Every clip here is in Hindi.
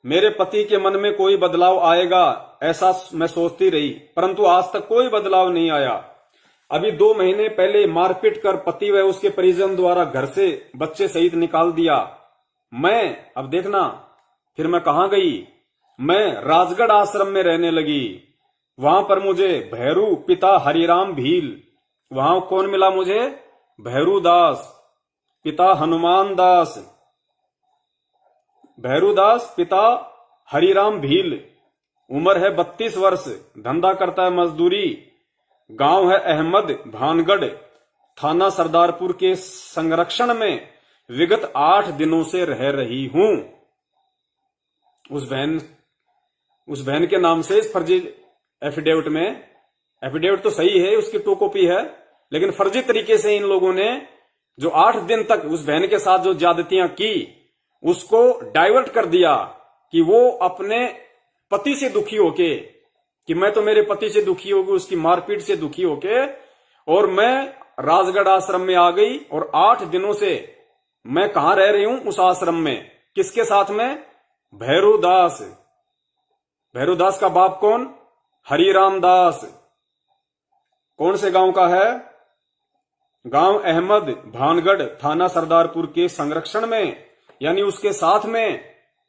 मेरे पति के मन में कोई बदलाव आएगा ऐसा मैं सोचती रही, परंतु आज तक कोई बदलाव नहीं आया। अभी 2 महीने पहले मारपीट कर पति व उसके परिजन द्वारा घर से बच्चे सहित निकाल दिया। मैं अब देखना फिर मैं कहां गई, मैं राजगढ़ आश्रम में रहने लगी। वहां पर मुझे भैरू पिता हरिराम भील, वहां कौन मिला मुझे? भैरू दास पिता हनुमान दास, भैरू दास पिता हरिराम भील। उम्र है 32 वर्ष, धंधा करता है मजदूरी। गांव है अहमद भानगढ़, थाना सरदारपुर के संरक्षण में विगत 8 दिनों से रह रही हूं। उस बहन के नाम से इस फर्जी एफिडेविट में, एफिडेविट तो सही है, उसकी टू कॉपी है, लेकिन फर्जी तरीके से इन लोगों ने जो 8 दिन तक उस बहन के साथ जो ज्यादतियां की उसको डाइवर्ट कर दिया कि वो अपने पति से दुखी होके, कि मैं तो मेरे पति से दुखी होगी, उसकी मारपीट से दुखी होके, और मैं राजगढ़ आश्रम में आ गई। और 8 दिनों से मैं कहां रह रही हूं? उस आश्रम में। किसके साथ में? भैरू दास। भैरू दास का बाप कौन? हरिराम दास। कौन से गांव का है? गांव अहमद भानगढ़, थाना सरदारपुर के संरक्षण में, यानी उसके साथ में,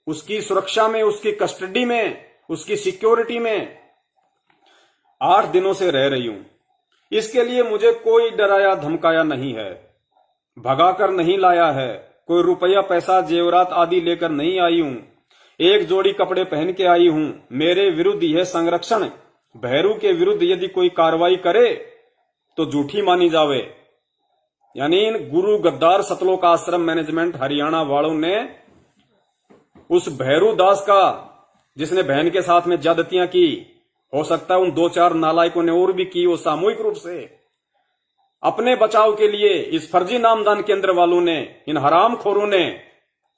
उसकी सुरक्षा में, उसकी कस्टडी में, उसकी सिक्योरिटी में 8 दिनों से रह रही हूं। इसके लिए मुझे कोई डराया धमकाया नहीं है, भगाकर नहीं लाया है, कोई रुपया पैसा जेवरात आदि लेकर नहीं आई हूं। एक जोड़ी कपड़े पहन के आई हूं। मेरे विरुद्ध यह संरक्षण भैरू के विरुद्ध यदि कोई कार्रवाई करे तो झूठी मानी जावे। यानी इन गुरु गद्दार सतलोक आश्रम मैनेजमेंट हरियाणा वालों ने उस भैरू दास का, जिसने बहन के साथ में ज्यादतियां की, हो सकता है उन 2-4 नालायकों ने और भी की, वो सामूहिक रूप से अपने बचाव के लिए इस फर्जी नामदान केंद्र वालों ने, इन हरामखोरों ने,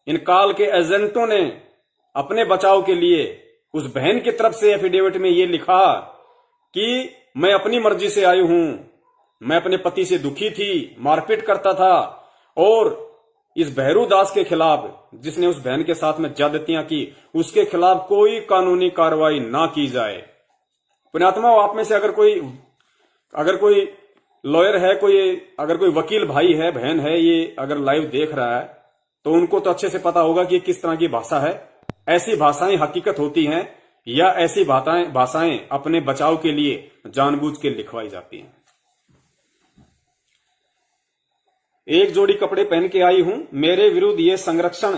इन काल के एजेंटों ने अपने बचाव के लिए उस बहन की तरफ से एफिडेविट में ये लिखा कि मैं अपनी मर्जी से आई हूं, मैं अपने पति से दुखी थी, मारपीट करता था, और इस भैरू दास के खिलाफ, जिसने उस बहन के साथ में ज्यादतियां की, उसके खिलाफ कोई कानूनी कार्रवाई ना की जाए। पुण्यात्मा, आप में से अगर कोई लॉयर है, अगर कोई वकील भाई है, बहन है, ये अगर लाइव देख रहा है तो उनको तो अच्छे से पता होगा कि किस तरह की भाषा है। ऐसी भाषाएं हकीकत होती हैं या ऐसी भाषाएं अपने बचाव के लिए जानबूझ के लिखवाई जाती हैं। एक जोड़ी कपड़े पहन के आई हूं। मेरे विरुद्ध ये संरक्षण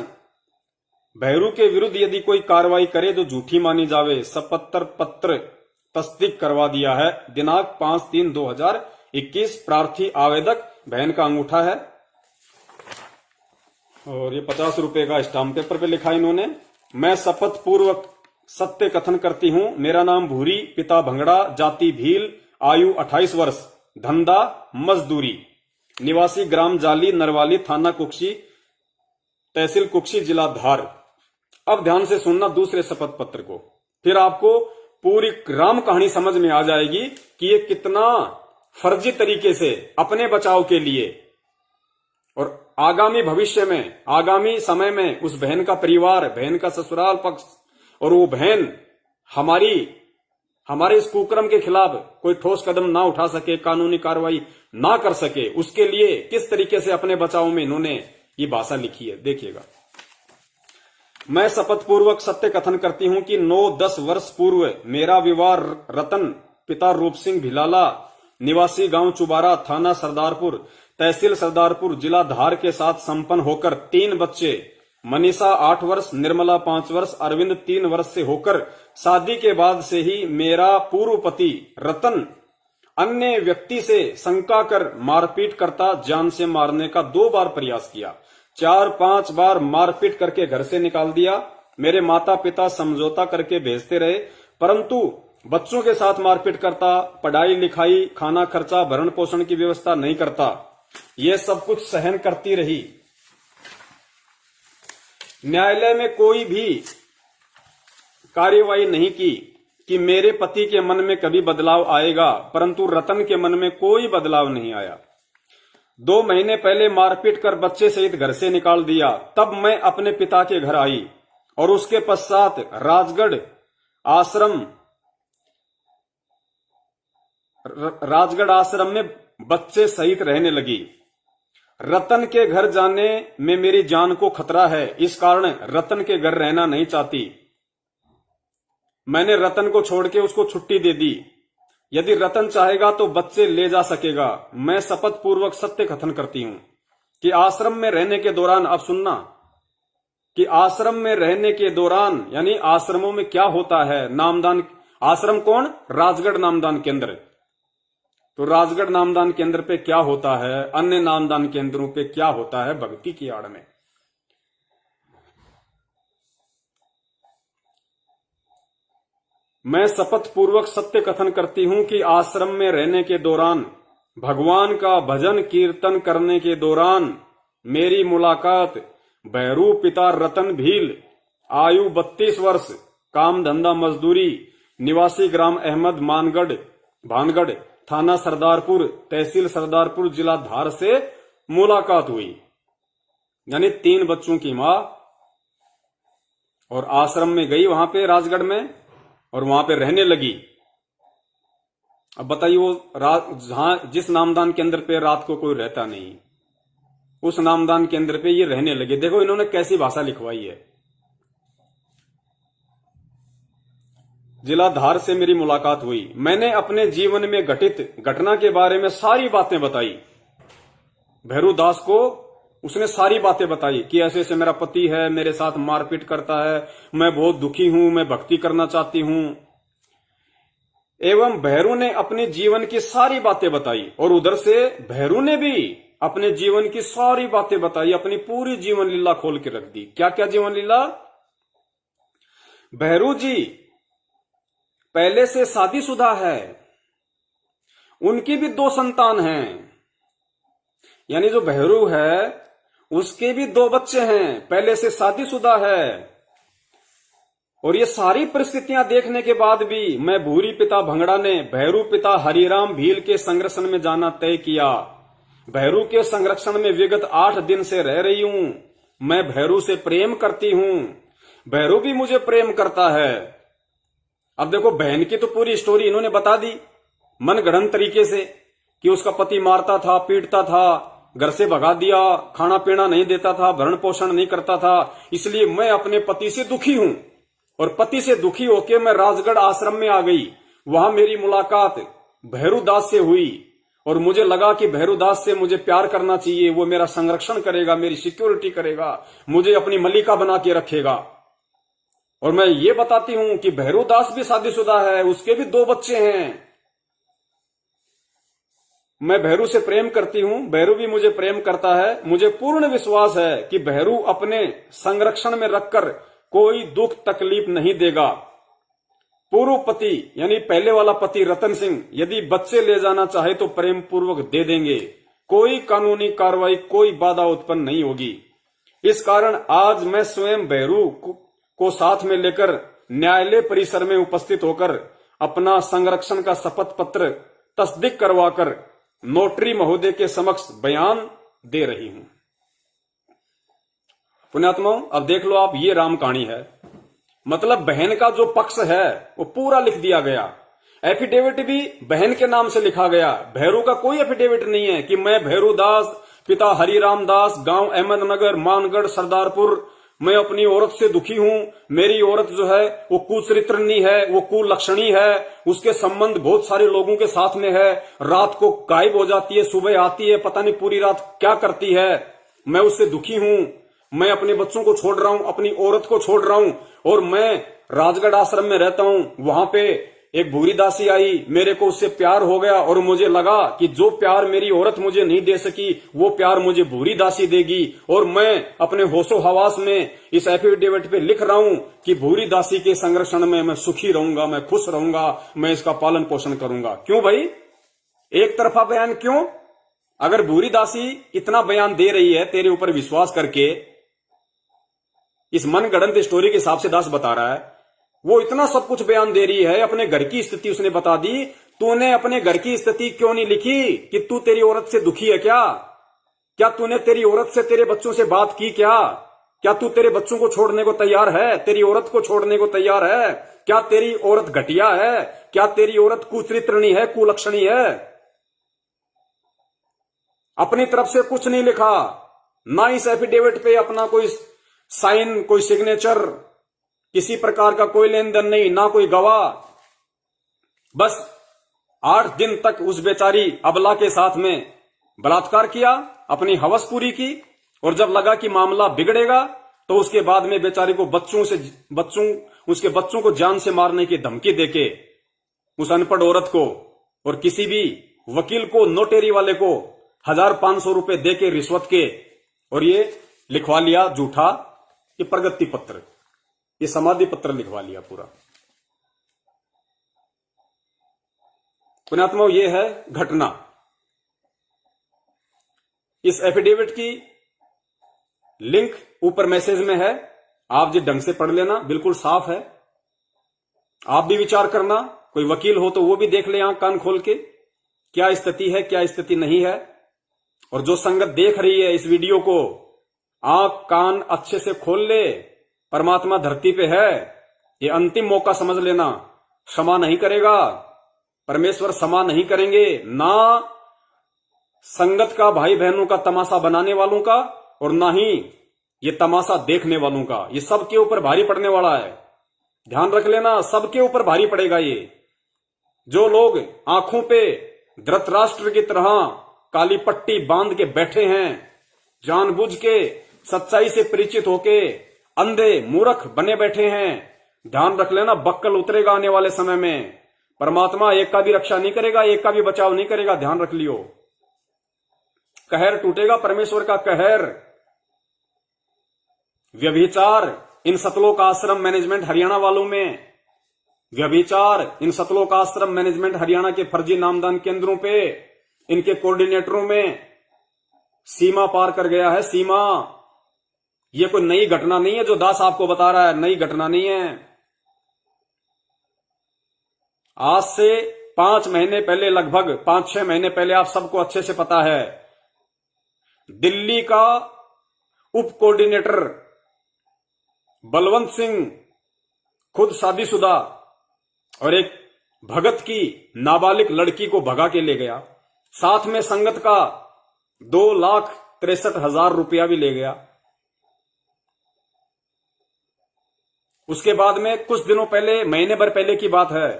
भैरू के विरुद्ध यदि कोई कार्रवाई करे तो झूठी मानी जावे। सपत्र पत्र तस्दीक करवा दिया है। दिनांक 5/3/2021। प्रार्थी आवेदक बहन का अंगूठा है और ये 50 रुपए का स्टाम्प पेपर पे लिखा इन्होंने। मैं शपथ पूर्वक सत्य कथन करती हूं। मेरा नाम भूरी, पिता भंगड़ा, जाति भील, आयु 28 वर्ष, धंधा मजदूरी, निवासी ग्राम जाली, नरवाली, थाना कुक्षी, तहसील कुक्षी, जिला धार। अब ध्यान से सुनना दूसरे शपथ पत्र को, फिर आपको पूरी राम कहानी समझ में आ जाएगी कि ये कितना फर्जी तरीके से अपने बचाव के लिए और आगामी भविष्य में, आगामी समय में उस बहन का परिवार, बहन का ससुराल पक्ष और वो बहन हमारे इस कुकर्म के खिलाफ कोई ठोस कदम ना उठा सके, कानूनी कार्रवाई ना कर सके, उसके लिए किस तरीके से अपने बचाव में इन्होंने ये भाषा लिखी है, देखिएगा। मैं शपथ पूर्वक सत्य कथन करती हूं कि 9-10 वर्ष पूर्व मेरा विवाह रतन पिता रूप सिंह भिलाला, निवासी गांव चुबारा, थाना सरदारपुर, तहसील सरदारपुर, जिला धार के साथ संपन्न होकर 3 बच्चे, मनीषा 8 वर्ष, निर्मला 5 वर्ष, अरविंद 3 वर्ष से होकर शादी के बाद से ही मेरा पूर्व पति रतन अन्य व्यक्ति से शंका कर मारपीट करता, जान से मारने का 2 बार प्रयास किया, 4-5 बार मारपीट करके घर से निकाल दिया। मेरे माता पिता समझौता करके भेजते रहे, परंतु बच्चों के साथ मारपीट करता, पढ़ाई लिखाई, खाना खर्चा, भरण पोषण की व्यवस्था नहीं करता। ये सब कुछ सहन करती रही। न्यायालय में कोई भी कार्यवाही नहीं की कि मेरे पति के मन में कभी बदलाव आएगा, परंतु रतन के मन में कोई बदलाव नहीं आया। 2 महीने पहले मारपीट कर बच्चे सहित घर से निकाल दिया। तब मैं अपने पिता के घर आई और उसके पश्चात राजगढ़ आश्रम में बच्चे सहित रहने लगी। रतन के घर जाने में मेरी जान को खतरा है, इस कारण रतन के घर रहना नहीं चाहती। मैंने रतन को छोड़ के उसको छुट्टी दे दी। यदि रतन चाहेगा तो बच्चे ले जा सकेगा। मैं शपथ पूर्वक सत्य कथन करती हूं कि आश्रम में रहने के दौरान, अब सुनना, कि आश्रम में रहने के दौरान यानी आश्रमों में क्या होता है, नामदान। आश्रम कौन? राजगढ़ नामदान केंद्र। तो राजगढ़ नामदान केंद्र पे क्या होता है, अन्य नामदान केंद्रों पे क्या होता है भक्ति की आड़ में। मैं शपथ पूर्वक सत्य कथन करती हूं कि आश्रम में रहने के दौरान, भगवान का भजन कीर्तन करने के दौरान मेरी मुलाकात भैरू पिता रतन भील, आयु 32 वर्ष, काम धंधा मजदूरी, निवासी ग्राम अहमद भानगढ़, थाना सरदारपुर, तहसील सरदारपुर, जिला धार से मुलाकात हुई। यानी 3 बच्चों की मां, और आश्रम में गई वहां पे राजगढ़ में और वहां पे रहने लगी। अब बताइए, वो जहां जिस नामदान केंद्र पे रात को कोई रहता नहीं, उस नामदान केंद्र पे ये रहने लगे। देखो इन्होंने कैसी भाषा लिखवाई है। जिला धार से मेरी मुलाकात हुई। मैंने अपने जीवन में घटित घटना के बारे में सारी बातें बताई। भैरू दास को उसने सारी बातें बताई कि ऐसे ऐसे मेरा पति है, मेरे साथ मारपीट करता है, मैं बहुत दुखी हूं, मैं भक्ति करना चाहती हूं। एवं भैरू ने अपने जीवन की सारी बातें बताई और उधर से भैरू ने भी अपने जीवन की सारी बातें बताई, अपनी पूरी जीवन लीला खोल के रख दी। क्या क्या जीवन लीला? भैरू जी पहले से शादीशुदा है, उनकी भी 2 संतान हैं। यानी जो भैरू है उसके भी 2 बच्चे हैं, पहले से शादीशुदा है। और ये सारी परिस्थितियां देखने के बाद भी मैं भूरी पिता भंगड़ा ने भैरू पिता हरिराम भील के संरक्षण में जाना तय किया। भैरू के संरक्षण में विगत 8 दिन से रह रही हूं। मैं भैरू से प्रेम करती हूं, भैरू भी मुझे प्रेम करता है। अब देखो, बहन की तो पूरी स्टोरी इन्होंने बता दी मनगढ़ंत तरीके से कि उसका पति मारता था, पीटता था, घर से भगा दिया, खाना पीना नहीं देता था, भरण पोषण नहीं करता था, इसलिए मैं अपने पति से दुखी हूं। और पति से दुखी होकर मैं राजगढ़ आश्रम में आ गई। वहां मेरी मुलाकात भैरू दास से हुई और मुझे लगा कि भैरू दास से मुझे प्यार करना चाहिए, वो मेरा संरक्षण करेगा, मेरी सिक्योरिटी करेगा, मुझे अपनी मलिका बना के रखेगा। और मैं ये बताती हूं कि भैरू दास भी शादीशुदा है, उसके भी 2 बच्चे हैं। मैं भैरू से प्रेम करती हूं, भैरू भी मुझे प्रेम करता है। मुझे पूर्ण विश्वास है कि भैरू अपने संरक्षण में रखकर कोई दुख तकलीफ नहीं देगा। पूर्व पति यानी पहले वाला पति रतन सिंह यदि बच्चे ले जाना चाहे तो प्रेम पूर्वक दे देंगे, कोई कानूनी कार्रवाई, कोई बाधा उत्पन्न नहीं होगी। इस कारण आज मैं स्वयं भैरू को साथ में लेकर न्यायालय परिसर में उपस्थित होकर अपना संरक्षण का शपथ पत्र तस्दीक करवाकर नोटरी महोदय के समक्ष बयान दे रही हूं। पुण्यात्माओं, अब देख लो आप, ये राम कहानी है। मतलब बहन का जो पक्ष है वो पूरा लिख दिया गया। एफिडेविट भी बहन के नाम से लिखा गया। भैरू का कोई एफिडेविट नहीं है कि मैं भैरू दास, पिता हरिराम दास, गांव अहमदनगर, मानगढ़, सरदारपुर, मैं अपनी औरत से दुखी हूं, मेरी औरत जो है वो कुचरित्रनी है, वो कुलक्षणी है, उसके संबंध बहुत सारे लोगों के साथ में है, रात को गायब हो जाती है, सुबह आती है, पता नहीं पूरी रात क्या करती है, मैं उससे दुखी हूं, मैं अपने बच्चों को छोड़ रहा हूं, अपनी औरत को छोड़ रहा हूं, और मैं राजगढ़ आश्रम में रहता हूं। वहां पे एक भूरी दासी आई, मेरे को उससे प्यार हो गया और मुझे लगा कि जो प्यार मेरी औरत मुझे नहीं दे सकी वो प्यार मुझे भूरी दासी देगी। और मैं अपने होशो हवास में इस एफिडेविट पे लिख रहा हूं कि भूरी दासी के संरक्षण में मैं सुखी रहूंगा, मैं खुश रहूंगा, मैं इसका पालन पोषण करूंगा। क्यों भाई, एक तरफा बयान क्यों? अगर भूरी दासी इतना बयान दे रही है तेरे ऊपर विश्वास करके, इस मनगढ़ंत स्टोरी के हिसाब से दास बता रहा है, वो इतना सब कुछ बयान दे रही है, अपने घर की स्थिति उसने बता दी, तूने अपने घर की स्थिति क्यों नहीं लिखी कि तू तेरी औरत से दुखी है क्या? क्या तूने तेरी औरत से, तेरे बच्चों से बात की क्या? क्या तू तेरे बच्चों को छोड़ने को तैयार है? तेरी औरत को छोड़ने को तैयार है? क्या तेरी औरत घटिया है? क्या तेरी औरत कुचरित्रणी है, कुलक्षणी है? अपनी तरफ से कुछ नहीं लिखा, ना इस एफिडेविट पे अपना कोई साइन, कोई सिग्नेचर, किसी प्रकार का कोई लेन देन नहीं, ना कोई गवाह। बस 8 दिन तक उस बेचारी अबला के साथ में बलात्कार किया, अपनी हवस पूरी की, और जब लगा कि मामला बिगड़ेगा तो उसके बाद में बेचारी को उसके बच्चों को जान से मारने की धमकी देके उस अनपढ़ औरत को और किसी भी वकील को, नोटेरी वाले को 1500 रुपए देके रिश्वत के, और ये लिखवा लिया झूठा, ये प्रगति पत्र, ये समाधि पत्र लिखवा लिया पूरा। पुण्यात्माओं, ये है घटना। इस एफिडेविट की लिंक ऊपर मैसेज में है, आप जी ढंग से पढ़ लेना, बिल्कुल साफ है। आप भी विचार करना, कोई वकील हो तो वो भी देख ले आंख कान खोल के, क्या स्थिति है, क्या स्थिति नहीं है। और जो संगत देख रही है इस वीडियो को, आंख कान अच्छे से खोल ले, परमात्मा धरती पे है, ये अंतिम मौका समझ लेना। क्षमा नहीं करेगा परमेश्वर, क्षमा नहीं करेंगे ना संगत का, भाई बहनों का तमाशा बनाने वालों का, और ना ही ये तमाशा देखने वालों का। ये सबके ऊपर भारी पड़ने वाला है, ध्यान रख लेना, सबके ऊपर भारी पड़ेगा। ये जो लोग आंखों पे धृतराष्ट्र की तरह काली पट्टी बांध के बैठे हैं, जानबूझ के सच्चाई से परिचित होके अंधे मूर्ख बने बैठे हैं, ध्यान रख लेना, बक्कल उतरेगा आने वाले समय में। परमात्मा एक का भी रक्षा नहीं करेगा, एक का भी बचाव नहीं करेगा, ध्यान रख लियो। कहर टूटेगा, परमेश्वर का कहर। व्यभिचार इन सतलोक आश्रम मैनेजमेंट हरियाणा वालों में, व्यभिचार इन सतलोक आश्रम मैनेजमेंट हरियाणा के फर्जी नामदान केंद्रों पे, इनके कोऑर्डिनेटरों में सीमा पार कर गया है, सीमा। ये कोई नई घटना नहीं है जो दास आपको बता रहा है, नई घटना नहीं है। आज से 5 महीने पहले, लगभग 5-6 महीने पहले, आप सबको अच्छे से पता है, दिल्ली का उप कोऑर्डिनेटर बलवंत सिंह, खुद शादीशुदा, और एक भगत की नाबालिग लड़की को भगा के ले गया, साथ में संगत का 2,63,000 रुपया भी ले गया। उसके बाद में कुछ दिनों पहले, महीने भर पहले की बात है,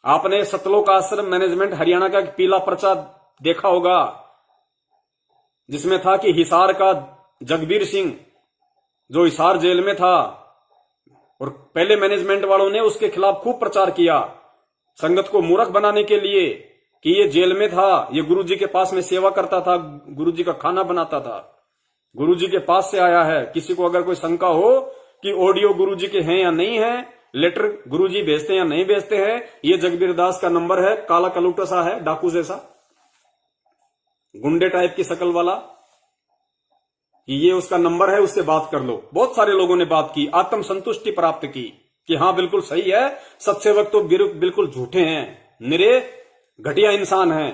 आपने सतलोक आश्रम मैनेजमेंट हरियाणा का एक पीला पर्चा देखा होगा, जिसमें था कि हिसार का जगबीर सिंह, जो हिसार जेल में था, और पहले मैनेजमेंट वालों ने उसके खिलाफ खूब प्रचार किया, संगत को मूर्ख बनाने के लिए, कि ये जेल में था, ये गुरुजी के पास में सेवा करता था, गुरुजी का खाना बनाता था, गुरुजी के पास से आया है। किसी को अगर कोई शंका हो कि ऑडियो गुरुजी के हैं या नहीं है, लेटर गुरुजी भेजते हैं या नहीं भेजते हैं, ये जगबीर दास का नंबर है, काला कलूटा सा है, डाकू जैसा, गुंडे टाइप की शकल वाला, ये उसका नंबर है, उससे बात कर लो। बहुत सारे लोगों ने बात की, आत्म संतुष्टि प्राप्त की कि हाँ बिल्कुल सही है, सत्सेवक तो बिल्कुल झूठे हैं, निरे घटिया इंसान हैं,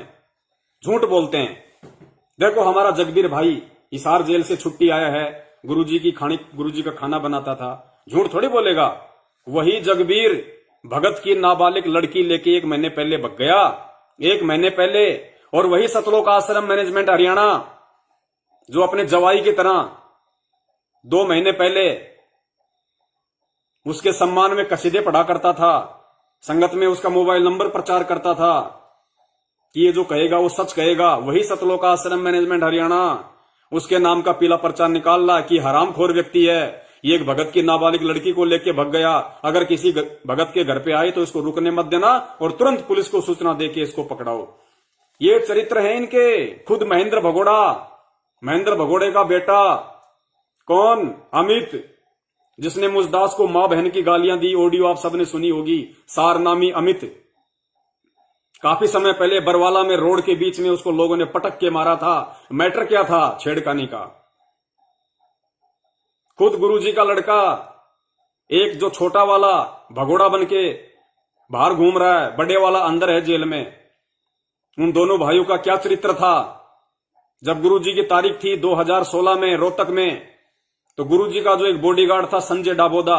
झूठ बोलते हैं। देखो हमारा जगबीर भाई हिसार जेल से छुट्टी आया है, गुरुजी का खाना बनाता था, झूठ थोड़ी बोलेगा। वही जगबीर भगत की नाबालिग लड़की लेके 1 महीने पहले भग गया, 1 महीने पहले। और वही सतलोक आश्रम मैनेजमेंट हरियाणा, जो अपने जवाई की तरह 2 महीने पहले उसके सम्मान में कसीदे पढ़ा करता था, संगत में उसका मोबाइल नंबर प्रचार करता था कि ये जो कहेगा वो सच कहेगा, वही सतलोक आश्रम मैनेजमेंट हरियाणा उसके नाम का पीला पर्चा निकाल रहा कि हरामखोर व्यक्ति है, ये एक भगत की नाबालिग लड़की को लेके भग गया, अगर किसी भगत के घर पे आए तो इसको रुकने मत देना और तुरंत पुलिस को सूचना देके इसको पकड़ाओ। ये चरित्र है इनके। खुद महेंद्र भगोड़े का बेटा कौन, अमित, जिसने मुझदास को मां बहन की गालियां दी, ऑडियो आप सबने सुनी होगी, सारनामी अमित। काफी समय पहले बरवाला में रोड के बीच में उसको लोगों ने पटक के मारा था। मैटर क्या था? छेड़खानी का। खुद गुरुजी का लड़का, एक जो छोटा वाला भगोड़ा बनके बाहर घूम रहा है, बड़े वाला अंदर है जेल में। उन दोनों भाइयों का क्या चरित्र था? जब गुरुजी की तारीख थी 2016 में रोहतक में, तो गुरुजी का जो एक बॉडीगार्ड था संजय डाबोदा,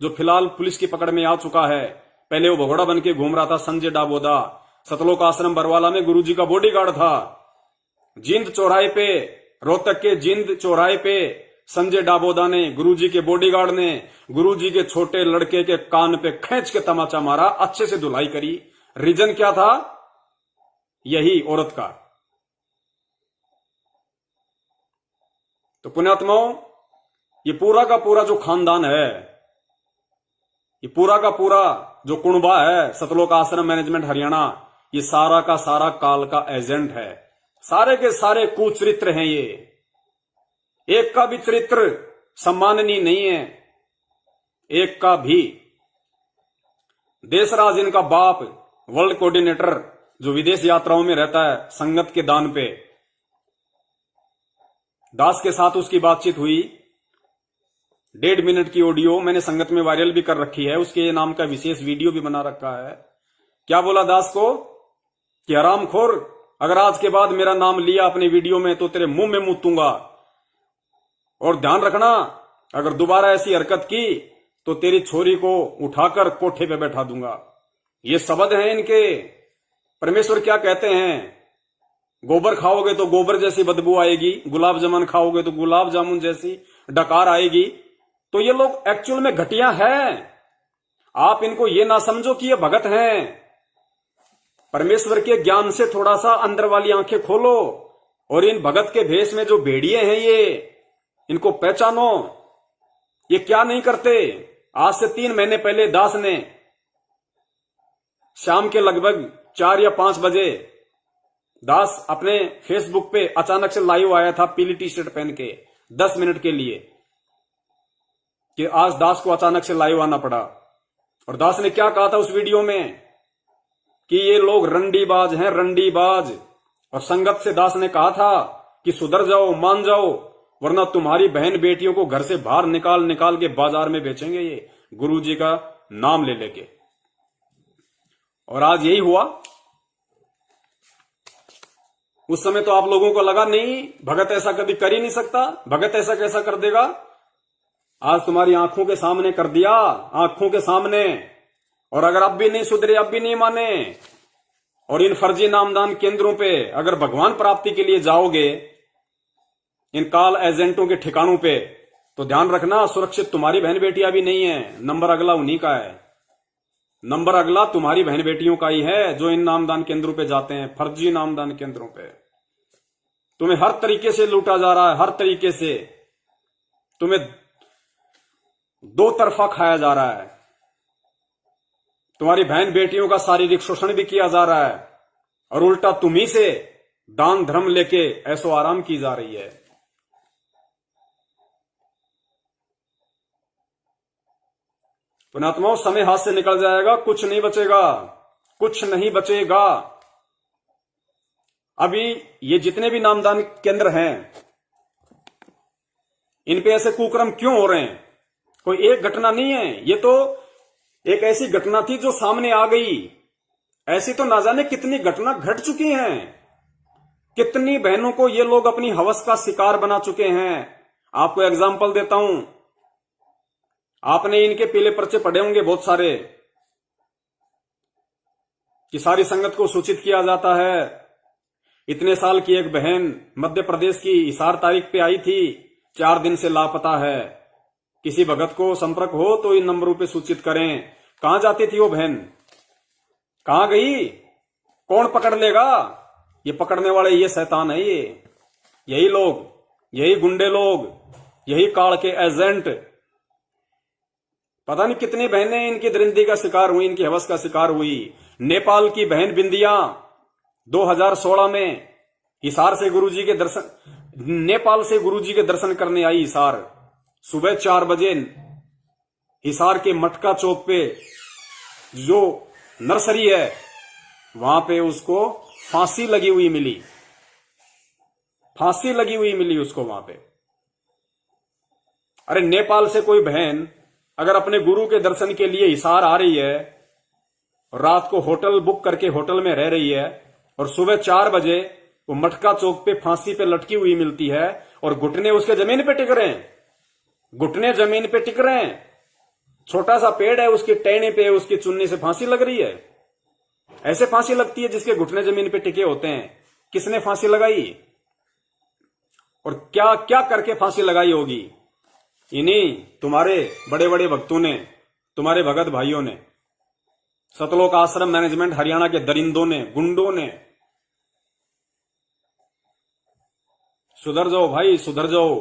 जो फिलहाल पुलिस की पकड़ में आ चुका है, पहले वो भगोड़ा बन के घूम रहा था, संजय डाबोदा सतलोक आश्रम बरवाला में गुरुजी का बॉडीगार्ड था। जिंद चौराहे पे, रोहतक के जिंद चौराहे पे संजय डाबोदा ने, गुरुजी के बॉडीगार्ड ने, गुरुजी के छोटे लड़के के कान पे खींच के तमाचा मारा, अच्छे से धुलाई करी। रीजन क्या था? यही औरत का। तो पुण्यात्माओं, ये पूरा का पूरा जो खानदान है, ये पूरा का पूरा जो कुणबा है सतलोक आश्रम मैनेजमेंट हरियाणा, ये सारा का सारा काल का एजेंट है। सारे के सारे कुचरित्र हैं ये, एक का भी चरित्र सम्माननीय नहीं है, एक का भी। देशराज इनका बाप, वर्ल्ड कोऑर्डिनेटर, जो विदेश यात्राओं में रहता है संगत के दान पे। दास के साथ उसकी बातचीत हुई, 1.5 मिनट की ऑडियो मैंने संगत में वायरल भी कर रखी है, उसके नाम का विशेष वीडियो भी बना रखा है। क्या बोला दास को कि हरामखोर, अगर आज के बाद मेरा नाम लिया अपने वीडियो में तो तेरे मुंह में मुतूंगा, और ध्यान रखना अगर दोबारा ऐसी हरकत की तो तेरी छोरी को उठाकर कोठे पे बैठा दूंगा। ये शब्द हैं इनके। परमेश्वर क्या कहते हैं? गोबर खाओगे तो गोबर जैसी बदबू आएगी, गुलाब जामुन खाओगे तो गुलाब जामुन जैसी डकार आएगी। तो ये लोग एक्चुअल में घटिया हैं। आप इनको ये ना समझो कि ये भगत हैं। परमेश्वर के ज्ञान से थोड़ा सा अंदर वाली आंखें खोलो, और इन भगत के भेष में जो भेड़िए हैं ये, इनको पहचानो। ये क्या नहीं करते? आज से 3 महीने पहले दास ने शाम के लगभग 4 या 5 बजे दास अपने फेसबुक पे अचानक से लाइव आया था, पीली टी शर्ट पहन के 10 मिनट के लिए, कि आज दास को अचानक से लाइव आना पड़ा। और दास ने क्या कहा था उस वीडियो में कि ये लोग रंडीबाज हैं, रंडीबाज। और संगत से दास ने कहा था कि सुधर जाओ, मान जाओ, वरना तुम्हारी बहन बेटियों को घर से बाहर निकाल निकाल के बाजार में बेचेंगे ये, गुरुजी का नाम ले लेके। और आज यही हुआ। उस समय तो आप लोगों को लगा नहीं, भगत ऐसा कभी कर ही नहीं सकता, भगत ऐसा कैसा कर देगा। आज तुम्हारी आंखों के सामने कर दिया, आंखों के सामने। और अगर अब भी नहीं सुधरे, अब भी नहीं माने, और इन फर्जी नामदान केंद्रों पे अगर भगवान प्राप्ति के लिए जाओगे, इन काल एजेंटों के ठिकानों पे, तो ध्यान रखना सुरक्षित तुम्हारी बहन बेटियां भी नहीं है। नंबर अगला उन्हीं का है, नंबर अगला तुम्हारी बहन बेटियों का ही है, जो इन नामदान केंद्रों पे जाते हैं, फर्जी नामदान केंद्रों पे। तुम्हें हर तरीके से लूटा जा रहा है, हर तरीके से तुम्हें 2 तरफा खाया जा रहा है। तुम्हारी बहन बेटियों का शारीरिक शोषण भी किया जा रहा है, और उल्टा तुम्ही से दान धर्म लेके ऐसो आराम की जा रही है। पुण्यात्माओं, समय हाथ से निकल जाएगा, कुछ नहीं बचेगा, कुछ नहीं बचेगा। अभी ये जितने भी नामदान केंद्र हैं, इन पे ऐसे कुकर्म क्यों हो रहे हैं? कोई एक घटना नहीं है, ये तो एक ऐसी घटना थी जो सामने आ गई। ऐसी तो ना जाने कितनी घटना घट चुकी हैं, कितनी बहनों को ये लोग अपनी हवस का शिकार बना चुके हैं। आपको एग्जाम्पल देता हूं, आपने इनके पीले पर्चे पढ़े होंगे बहुत सारे, कि सारी संगत को सूचित किया जाता है। इतने साल की एक बहन मध्य प्रदेश की हिसार तारीख पे आई थी, 4 दिन से लापता है। किसी भगत को संपर्क हो तो इन नंबरों पे सूचित करें। कहां जाती थी वो बहन, कहां गई, कौन पकड़ लेगा? ये पकड़ने वाले ये शैतान है, ये यही लोग, यही गुंडे लोग, यही काल के एजेंट। पता नहीं कितनी बहनें इनकी दरिंदगी का शिकार हुई, इनकी हवस का शिकार हुई। नेपाल की बहन बिंदिया 2016 में हिसार से गुरुजी के दर्शन, नेपाल से गुरुजी के दर्शन करने आई हिसार। सुबह 4 बजे हिसार के मटका चौक पे जो नर्सरी है, वहां पे उसको फांसी लगी हुई मिली, फांसी लगी हुई मिली उसको वहां पे। अरे नेपाल से कोई बहन अगर अपने गुरु के दर्शन के लिए हिसार आ रही है, रात को होटल बुक करके होटल में रह रही है, और सुबह 4 बजे वो मटका चौक पे फांसी पे लटकी हुई मिलती है, और घुटने उसके जमीन पे टिक रहे हैं, घुटने जमीन पे टिक रहे हैं, छोटा सा पेड़ है, उसकी टहनी पे उसकी चुन्नी से फांसी लग रही है। ऐसे फांसी लगती है जिसके घुटने जमीन पे टिके होते हैं। किसने फांसी लगाई और क्या क्या करके फांसी लगाई होगी? इन्हीं तुम्हारे बड़े बड़े भक्तों ने, तुम्हारे भगत भाइयों ने, सतलोक आश्रम मैनेजमेंट हरियाणा के दरिंदों ने, गुंडों ने। सुधर जाओ भाई, सुधर जाओ।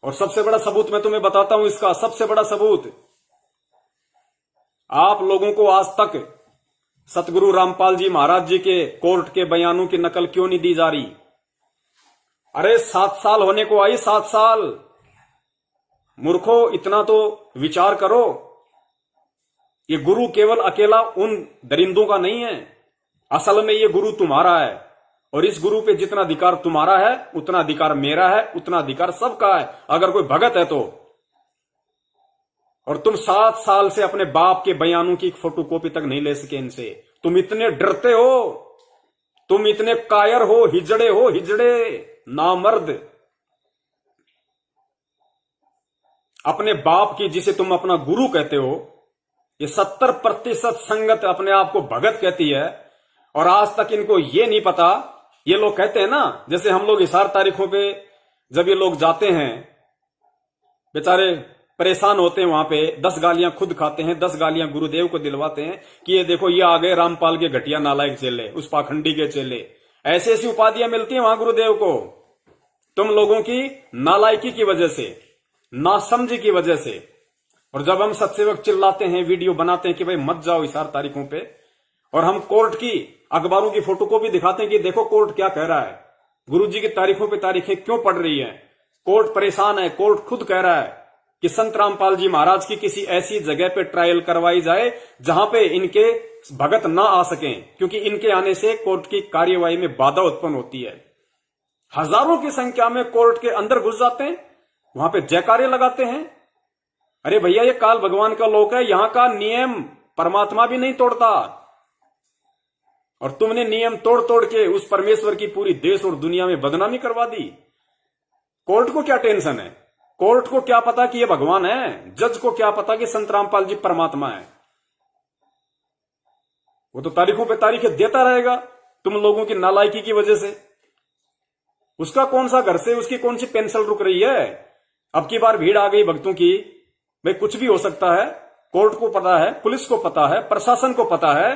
और सबसे बड़ा सबूत मैं तुम्हें बताता हूं, इसका सबसे बड़ा सबूत, आप लोगों को आज तक सतगुरु रामपाल जी महाराज जी के कोर्ट के बयानों की नकल क्यों नहीं दी जा रही? अरे 7 साल होने को आई, 7 साल। मूर्खो, इतना तो विचार करो। ये गुरु केवल अकेला उन दरिंदों का नहीं है, असल में ये गुरु तुम्हारा है। और इस गुरु पे जितना अधिकार तुम्हारा है उतना अधिकार मेरा है, उतना अधिकार सबका है, अगर कोई भगत है तो। और तुम 7 साल से अपने बाप के बयानों की फोटोकॉपी तक नहीं ले सके इनसे। तुम इतने डरते हो, तुम इतने कायर हो, हिजड़े हो, हिजड़े नामर्द। अपने बाप की, जिसे तुम अपना गुरु कहते हो, ये 70% संगत अपने आप को भगत कहती है। और आज तक इनको ये नहीं पता। ये लोग कहते हैं ना, जैसे हम लोग इशार तारीखों पे जब ये लोग जाते हैं, बेचारे परेशान होते हैं, वहां पे 10 गालियां खुद खाते हैं, 10 गालियां गुरुदेव को दिलवाते हैं कि ये देखो ये आ गए रामपाल के घटिया नालायक चेले, उस पाखंडी के चेले। ऐसी ऐसी उपाधियां मिलती हैं वहां गुरुदेव को, तुम लोगों की नालायकी की वजह से, नासमझी की वजह से। और जब हम सत्सेवक चिल्लाते हैं, वीडियो बनाते हैं कि भाई मत जाओ इशार तारीखों पे, और हम कोर्ट की अखबारों की फोटोकॉपी दिखाते हैं कि देखो कोर्ट क्या कह रहा है, गुरुजी की तारीखों पे तारीखें क्यों पड़ रही हैं, कोर्ट परेशान है। कोर्ट खुद कह रहा है कि संत रामपाल जी महाराज की किसी ऐसी जगह पे ट्रायल करवाई जाए जहां पे इनके भगत ना आ सकें, क्योंकि इनके आने से कोर्ट की कार्यवाही में बाधा उत्पन्न होती है। हजारों की संख्या में कोर्ट के अंदर घुस जाते हैं, वहां पे जयकारे लगाते हैं। अरे भैया, ये काल भगवान का लोक है, यहां का नियम परमात्मा भी नहीं तोड़ता। और तुमने नियम तोड़ तोड़ के उस परमेश्वर की पूरी देश और दुनिया में बदनामी करवा दी। कोर्ट को क्या टेंशन है? कोर्ट को क्या पता कि ये भगवान है? जज को क्या पता कि संत रामपाल जी परमात्मा है? वो तो तारीखों पे तारीखें देता रहेगा तुम लोगों की नालायकी की वजह से। उसका कौन सा घर से उसकी कौन सी पेंसिल रुक रही है? अब की बार भीड़ आ गई भक्तों की, भाई कुछ भी हो सकता है। कोर्ट को पता है, पुलिस को पता है, प्रशासन को पता है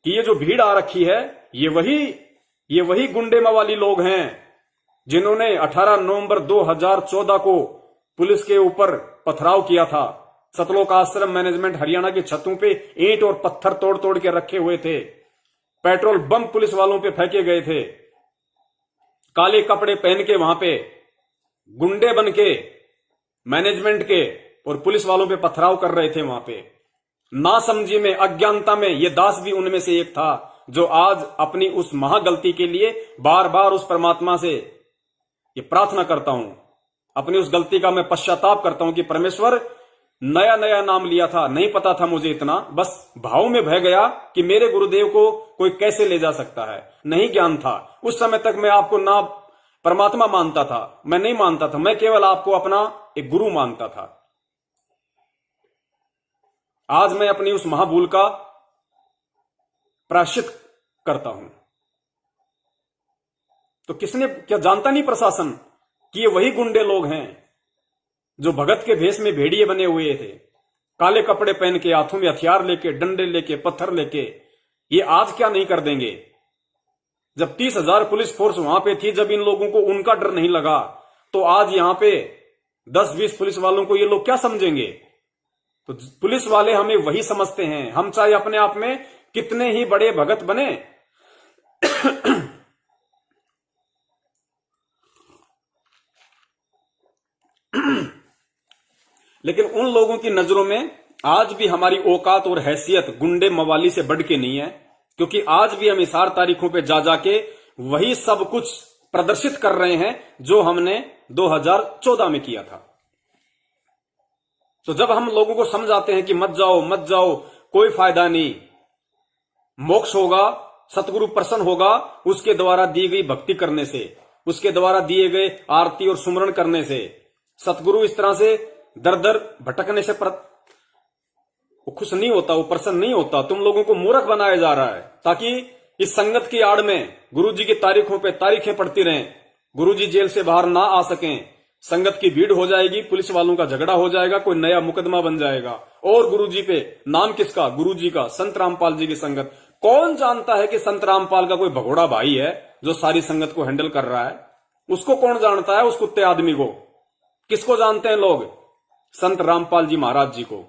कि ये जो भीड़ आ रखी है ये वही गुंडे मवाली लोग हैं जिन्होंने 18 नवंबर 2014 को पुलिस के ऊपर पथराव किया था। सतलोक आश्रम मैनेजमेंट हरियाणा की छतों पे ईंट और पत्थर तोड़ तोड़ के रखे हुए थे, पेट्रोल बम पुलिस वालों पे फेंके गए थे, काले कपड़े पहन के वहां पे गुंडे बन के मैनेजमेंट के और पुलिस वालों पे पथराव कर रहे थे। वहां पे नासमझी में, अज्ञानता में ये दास भी उनमें से एक था, जो आज अपनी उस महागलती के लिए बार बार उस परमात्मा से ये प्रार्थना करता हूं, अपनी उस गलती का मैं पश्चाताप करता हूं कि परमेश्वर, नया नया नाम लिया था, नहीं पता था मुझे इतना, बस भाव में बह गया कि मेरे गुरुदेव को कोई कैसे ले जा सकता है, नहीं ज्ञान था। उस समय तक मैं आपको ना परमात्मा मानता था, मैं नहीं मानता था, मैं केवल आपको अपना एक गुरु मानता था। आज मैं अपनी उस महाभूल का प्रायश्चित करता हूं। तो किसने, क्या जानता नहीं प्रशासन कि ये वही गुंडे लोग हैं जो भगत के भेष में भेड़िए बने हुए थे, काले कपड़े पहन के, हाथों में हथियार लेके, डंडे लेके, पत्थर लेके। ये आज क्या नहीं कर देंगे? जब 30,000 पुलिस फोर्स वहां पे थी, जब इन लोगों को उनका डर नहीं लगा, तो आज यहां पे 10-20 पुलिस वालों को ये लोग क्या समझेंगे? तो पुलिस वाले हमें वही समझते हैं, हम चाहे अपने आप में कितने ही बड़े भगत बने लेकिन उन लोगों की नजरों में आज भी हमारी औकात और हैसियत गुंडे मवाली से बढ़ के नहीं है, क्योंकि आज भी हम इशार तारीखों पे जा जाके वही सब कुछ प्रदर्शित कर रहे हैं जो हमने 2014 में किया था। तो जब हम लोगों को समझाते हैं कि मत जाओ मत जाओ, कोई फायदा नहीं, मोक्ष होगा, सतगुरु प्रसन्न होगा उसके द्वारा दी गई भक्ति करने से, उसके द्वारा दिए गए आरती और सुमरण करने से, सतगुरु इस तरह से दर दर भटकने से वो खुश नहीं होता, वो प्रसन्न नहीं होता। तुम लोगों को मूर्ख बनाया जा रहा है ताकि इस संगत की आड़ में गुरुजी की तारीखों पे तारीखें पड़ती रहें, गुरुजी जेल से बाहर ना आ सकें, संगत की भीड़ हो जाएगी, पुलिस वालों का झगड़ा हो जाएगा, कोई नया मुकदमा बन जाएगा। और गुरुजी पे नाम किसका? गुरुजी का, संत रामपाल जी की संगत। कौन जानता है कि संत रामपाल का कोई भगोड़ा भाई है जो सारी संगत को हैंडल कर रहा है? उसको कौन जानता है? उस कुत्ते आदमी को। किसको जानते हैं लोग? संत रामपाल जी महाराज जी को।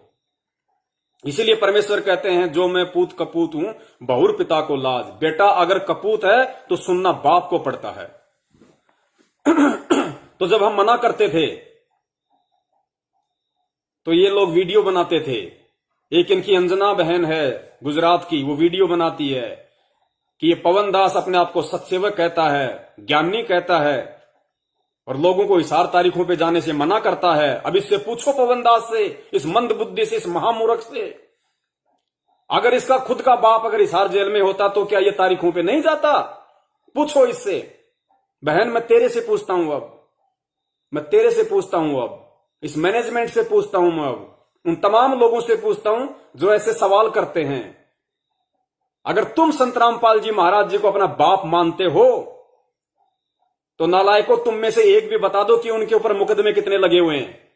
इसीलिए परमेश्वर कहते हैं, जो मैं पूत कपूत हूं बहुर पिता को लाज। बेटा अगर कपूत है तो सुनना बाप को पड़ता है। तो जब हम मना करते थे तो ये लोग वीडियो बनाते थे। एक इनकी अंजना बहन है गुजरात की, वो वीडियो बनाती है कि ये पवन दास अपने आप को सत्सेवक कहता है, ज्ञानी कहता है और लोगों को हिसार तारीखों पे जाने से मना करता है। अब इससे पूछो पवन दास से, इस मंद बुद्धि से, इस महामूर्ख से, अगर इसका खुद का बाप अगर हिसार जेल में होता तो क्या ये तारीखों पे नहीं जाता? पूछो इससे। बहन मैं तेरे से पूछता हूं, अब मैं तेरे से पूछता हूं, अब इस मैनेजमेंट से पूछता हूं, मैं अब उन तमाम लोगों से पूछता हूं जो ऐसे सवाल करते हैं। अगर तुम संत रामपाल जी महाराज जी को अपना बाप मानते हो तो नालायकों तुम में से एक भी बता दो कि उनके ऊपर मुकदमे कितने लगे हुए हैं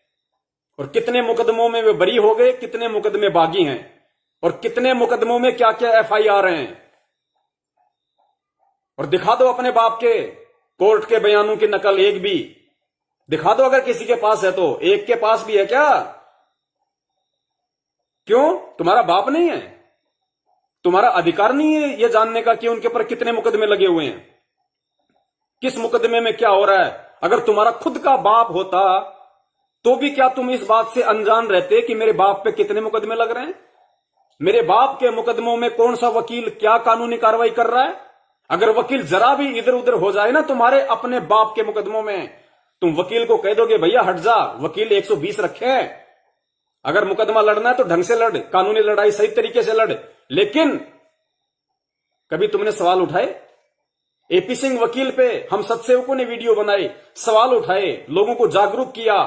और कितने मुकदमों में वे बरी हो गए, कितने मुकदमे बागी हैं और कितने मुकदमों में क्या क्या FIR हैं। और दिखा दो अपने बाप के कोर्ट के बयानों की नकल, एक भी दिखा दो अगर किसी के पास है तो। एक के पास भी है क्या? क्यों? तुम्हारा बाप नहीं है? तुम्हारा अधिकार नहीं है यह जानने का कि उनके ऊपर कितने मुकदमे लगे हुए हैं, किस मुकदमे में क्या हो रहा है? अगर तुम्हारा खुद का बाप होता तो भी क्या तुम इस बात से अनजान रहते कि मेरे बाप पे कितने मुकदमे लग रहे हैं? मेरे बाप के मुकदमों में कौन सा वकील क्या कानूनी कार्रवाई कर रहा है? अगर वकील जरा भी इधर उधर हो जाए ना तुम्हारे अपने बाप के मुकदमों में, तुम वकील को कह दोगे भैया हट जा, वकील 120 रखे हैं, अगर मुकदमा लड़ना है तो ढंग से लड़, कानूनी लड़ाई सही तरीके से लड़। लेकिन कभी तुमने सवाल उठाए? AP सिंह वकील पे हम सत्सेवकों ने वीडियो बनाए, सवाल उठाए, लोगों को जागरूक किया।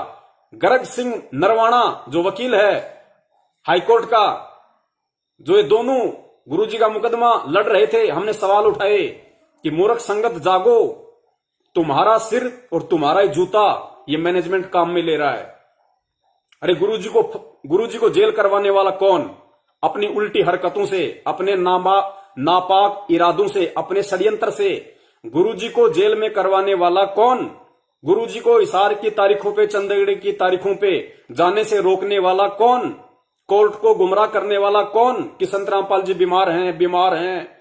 गरज सिंह नरवाणा जो वकील है हाईकोर्ट का, जो ये दोनों गुरुजी का मुकदमा लड़ रहे थे, हमने सवाल उठाए कि मूर्ख संगत जागो, तुम्हारा सिर और तुम्हारा ही जूता ये मैनेजमेंट काम में ले रहा है। अरे गुरुजी को जेल करवाने वाला कौन? अपनी उल्टी हरकतों से, अपने नापाक इरादों से, अपने षड्यंत्र से गुरुजी को जेल में करवाने वाला कौन? गुरुजी को हिसार की तारीखों पे, चंडीगढ़ की तारीखों पे जाने से रोकने वाला कौन? कोर्ट को गुमराह करने वाला कौन कि संत रामपाल जी बीमार हैं, बीमार हैं।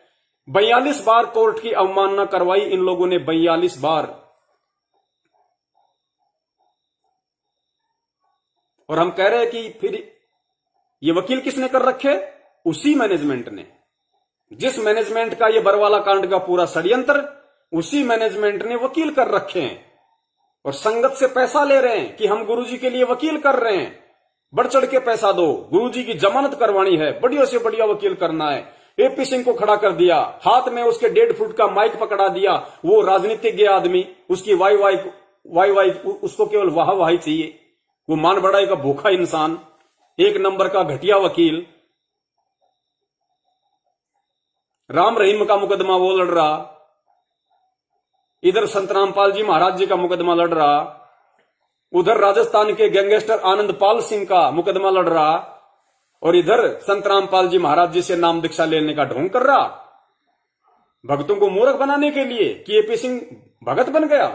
42 बार कोर्ट की अवमानना करवाई इन लोगों ने, 42 बार। और हम कह रहे हैं कि फिर ये वकील किसने कर रखे? उसी मैनेजमेंट ने। जिस मैनेजमेंट का ये बरवाला कांड का पूरा षड्यंत्र, उसी मैनेजमेंट ने वकील कर रखे हैं और संगत से पैसा ले रहे हैं कि हम गुरुजी के लिए वकील कर रहे हैं, बढ़ चढ़ के पैसा दो, गुरुजी की जमानत करवानी है, बढ़िया से बढ़िया वकील करना है। AP सिंह को खड़ा कर दिया, हाथ में उसके 1.5 फुट का माइक पकड़ा दिया, वो राजनीतिज्ञ आदमी, उसकी वाई उसको केवल वाहवाही चाहिए, वो मान बढ़ाई का भूखा इंसान, एक नंबर का घटिया वकील। राम रहीम का मुकदमा वो लड़ रहा, इधर संत रामपाल जी महाराज जी का मुकदमा लड़ रहा, उधर राजस्थान के गैंगस्टर आनंदपाल सिंह का मुकदमा लड़ रहा और इधर संत रामपाल जी महाराज जी से नाम दीक्षा लेने का ढोंग कर रहा, भक्तों को मूर्ख बनाने के लिए कि AP सिंह भगत बन गया।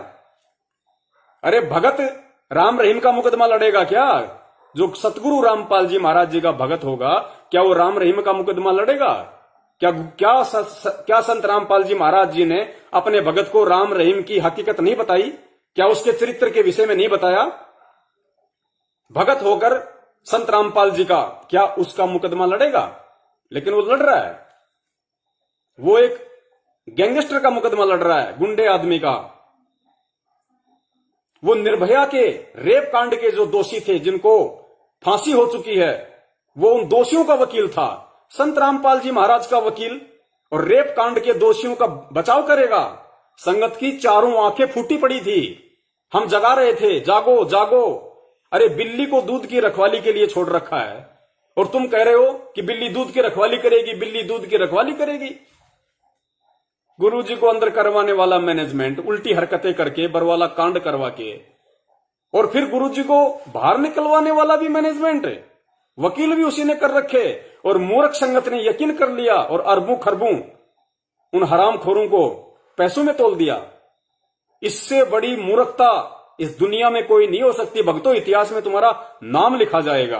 अरे भगत राम रहीम का मुकदमा लड़ेगा क्या? जो सतगुरु रामपाल जी महाराज जी का भगत होगा, क्या वो राम रहीम का मुकदमा लड़ेगा? क्या संत रामपाल जी महाराज जी ने अपने भगत को राम रहीम की हकीकत नहीं बताई? क्या उसके चरित्र के विषय में नहीं बताया? भगत होकर संत रामपाल जी का क्या उसका मुकदमा लड़ेगा? लेकिन वो लड़ रहा है, वो एक गैंगस्टर का मुकदमा लड़ रहा है, गुंडे आदमी का। वो निर्भया के रेप कांड के जो दोषी थे, जिनको फांसी हो चुकी है, वो उन दोषियों का वकील था, संत रामपाल जी महाराज का वकील, और रेप कांड के दोषियों का बचाव करेगा। संगत की चारों आंखें फूटी पड़ी थी, हम जगा रहे थे, जागो जागो। अरे बिल्ली को दूध की रखवाली के लिए छोड़ रखा है और तुम कह रहे हो कि बिल्ली दूध की रखवाली करेगी, बिल्ली दूध की रखवाली करेगी। गुरुजी को अंदर करवाने वाला मैनेजमेंट, उल्टी हरकतें करके, बरवाला कांड करवा के, और फिर गुरुजी को बाहर निकलवाने वाला भी मैनेजमेंट, वकील भी उसी ने कर रखे, और मूर्ख संगत ने यकीन कर लिया और अरबों खरबों उन हरामखोरों को पैसों में तोल दिया। इससे बड़ी मूर्खता इस दुनिया में कोई नहीं हो सकती। भक्तों, इतिहास में तुम्हारा नाम लिखा जाएगा।